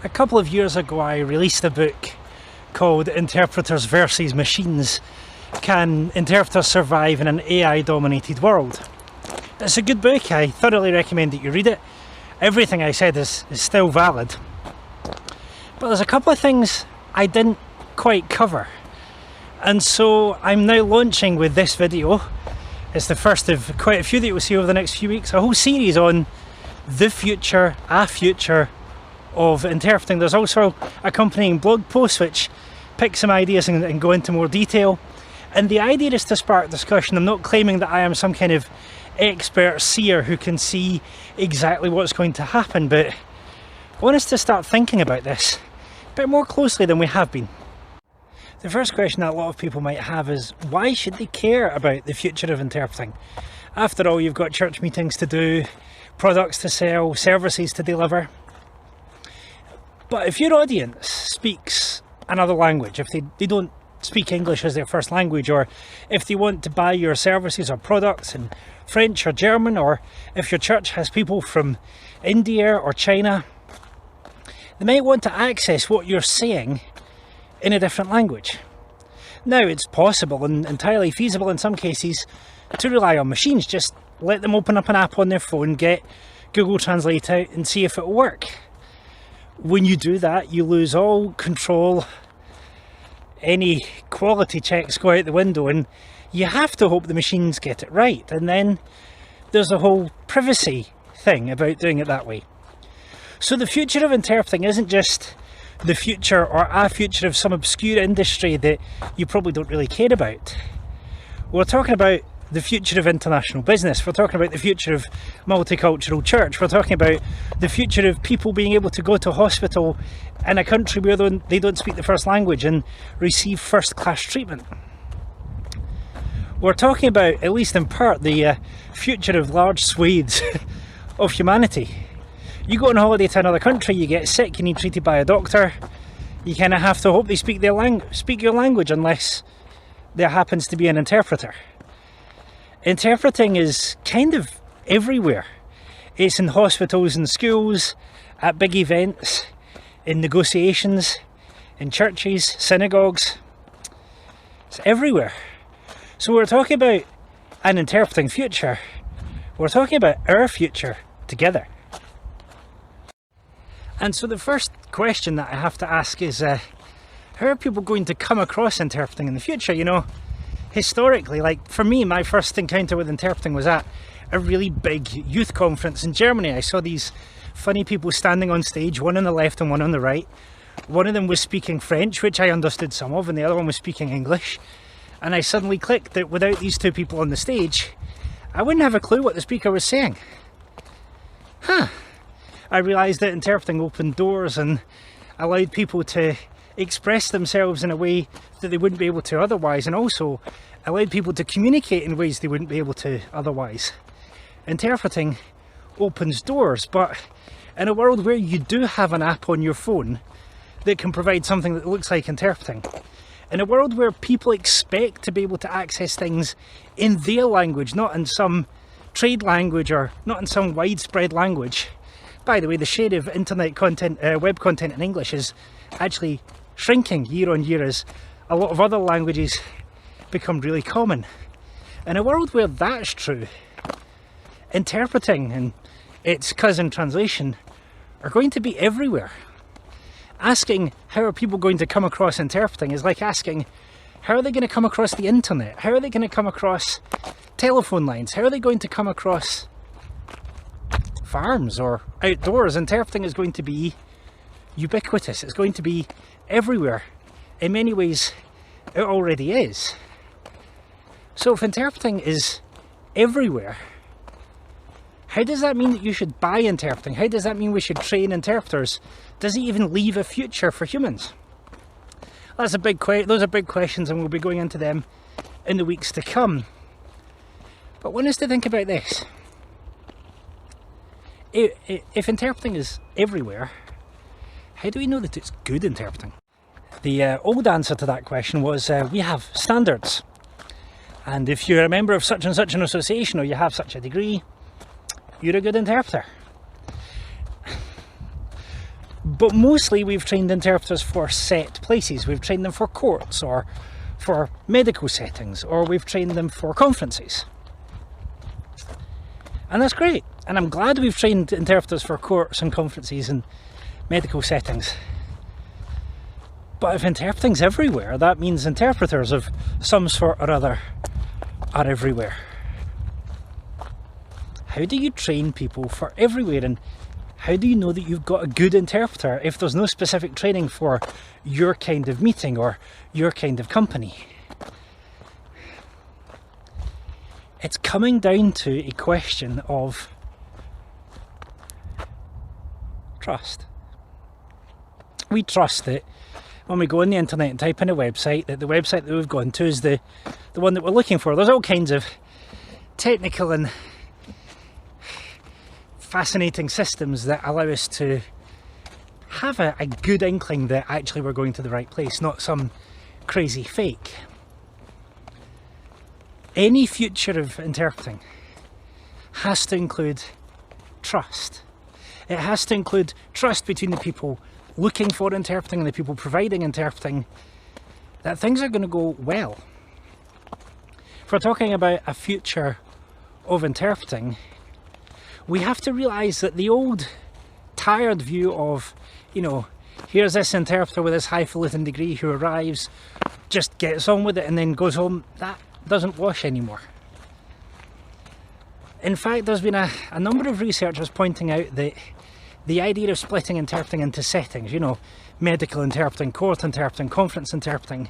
A couple of years ago I released a book called Interpreters versus Machines. Can interpreters survive in an AI dominated world? It's a good book, I thoroughly recommend that you read it. Everything I said is still valid. But there's a couple of things I didn't quite cover. And so I'm now launching with this video. It's the first of quite a few that you'll see over the next few weeks. A whole series on the future, of interpreting. There's also accompanying blog posts which pick some ideas and go into more detail. And the idea is to spark discussion. I'm not claiming that I am some kind of expert seer who can see exactly what's going to happen, but I want us to start thinking about this a bit more closely than we have been. The first question that a lot of people might have is, why should they care about the future of interpreting? After all, you've got church meetings to do, products to sell, services to deliver. But if your audience speaks another language, if they don't speak English as their first language, or if they want to buy your services or products in French or German, or if your church has people from India or China, they might want to access what you're saying in a different language. Now, it's possible and entirely feasible in some cases to rely on machines. Just let them open up an app on their phone, get Google Translate out and see if it will work. When you do that, you lose all control. Any quality checks go out the window, and you have to hope the machines get it right. And then there's a whole privacy thing about doing it that way. So the future of interpreting isn't just the future or a future of some obscure industry that you probably don't really care about. We're talking about the future of international business. We're talking about the future of multicultural church. We're talking about the future of people being able to go to hospital in a country where they don't speak the first language and receive first-class treatment. We're talking about, at least in part, the future of large swathes of humanity. You go on holiday to another country, you get sick, you need treated by a doctor. You kind of have to hope they speak your language, unless there happens to be an interpreter. Interpreting is kind of everywhere. It's in hospitals and schools, at big events, in negotiations, in churches, synagogues. It's everywhere. So we're talking about an interpreting future. We're talking about our future together. And so the first question that I have to ask is, how are people going to come across interpreting in the future? You know, historically, like for me, my first encounter with interpreting was at a really big youth conference in Germany. I saw these funny people standing on stage, one on the left and one on the right. One of them was speaking French, which I understood some of, and the other one was speaking English. And I suddenly clicked that without these two people on the stage, I wouldn't have a clue what the speaker was saying. I realised that interpreting opened doors and allowed people to express themselves in a way that they wouldn't be able to otherwise, and also allowed people to communicate in ways they wouldn't be able to otherwise. Interpreting opens doors, but in a world where you do have an app on your phone that can provide something that looks like interpreting, in a world where people expect to be able to access things in their language, not in some trade language or not in some widespread language. By the way, the share of internet content, web content in English is actually shrinking year on year as a lot of other languages become really common. In a world where that's true, interpreting and its cousin translation are going to be everywhere. Asking how are people going to come across interpreting is like asking how are they going to come across the internet? How are they going to come across telephone lines? How are they going to come across farms or outdoors? Interpreting is going to be ubiquitous. It's going to be everywhere. In many ways, it already is. So if interpreting is everywhere, how does that mean that you should buy interpreting? How does that mean we should train interpreters? Does it even leave a future for humans? Those are big questions, and we'll be going into them in the weeks to come. But I want us to think about this. If interpreting is everywhere, how do we know that it's good interpreting? The old answer to that question was we have standards. And if you're a member of such and such an association, or you have such a degree, you're a good interpreter. But mostly we've trained interpreters for set places. We've trained them for courts or for medical settings, or we've trained them for conferences. And that's great. And I'm glad we've trained interpreters for courts and conferences and medical settings. But if interpreting's everywhere, that means interpreters of some sort or other are everywhere. How do you train people for everywhere, and how do you know that you've got a good interpreter if there's no specific training for your kind of meeting or your kind of company? It's coming down to a question of trust. We trust that when we go on the internet and type in a website, that the website that we've gone to is the one that we're looking for. There's all kinds of technical and fascinating systems that allow us to have a good inkling that actually we're going to the right place, not some crazy fake. Any future of interpreting has to include trust. It has to include trust between the people looking for interpreting and the people providing interpreting, that things are going to go well. If we're talking about a future of interpreting, we have to realise that the old tired view of, you know, here's this interpreter with this highfalutin degree who arrives, just gets on with it and then goes home, that doesn't wash anymore. In fact, there's been a number of researchers pointing out that the idea of splitting interpreting into settings, you know, medical interpreting, court interpreting, conference interpreting,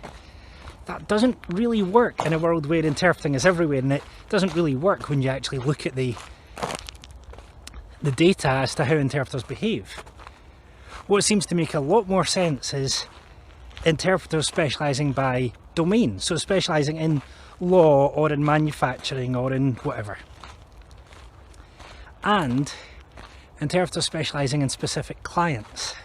that doesn't really work in a world where interpreting is everywhere, and it doesn't really work when you actually look at the data as to how interpreters behave. What seems to make a lot more sense is interpreters specialising by domain, so specialising in law or in manufacturing or in whatever. And interpreters specialising in specific clients.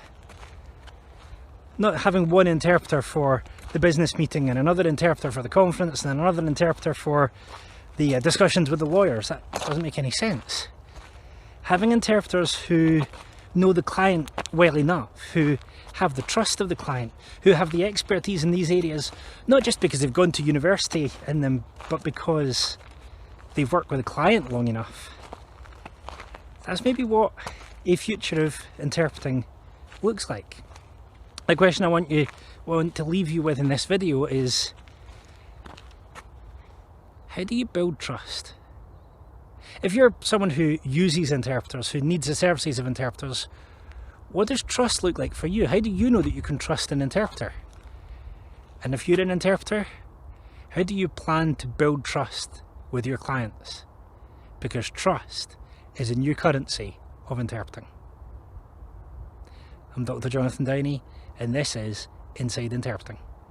Not having one interpreter for the business meeting and another interpreter for the conference and then another interpreter for the discussions with the lawyers. That doesn't make any sense. Having interpreters who know the client well enough, who have the trust of the client, who have the expertise in these areas, not just because they've gone to university in them, but because they've worked with a client long enough. That's maybe what a future of interpreting looks like. The question I want to leave you with in this video is, how do you build trust? If you're someone who uses interpreters, who needs the services of interpreters, what does trust look like for you? How do you know that you can trust an interpreter? And if you're an interpreter, how do you plan to build trust with your clients? Because trust is a new currency of interpreting. I'm Dr. Jonathan Downey, and this is Inside Interpreting.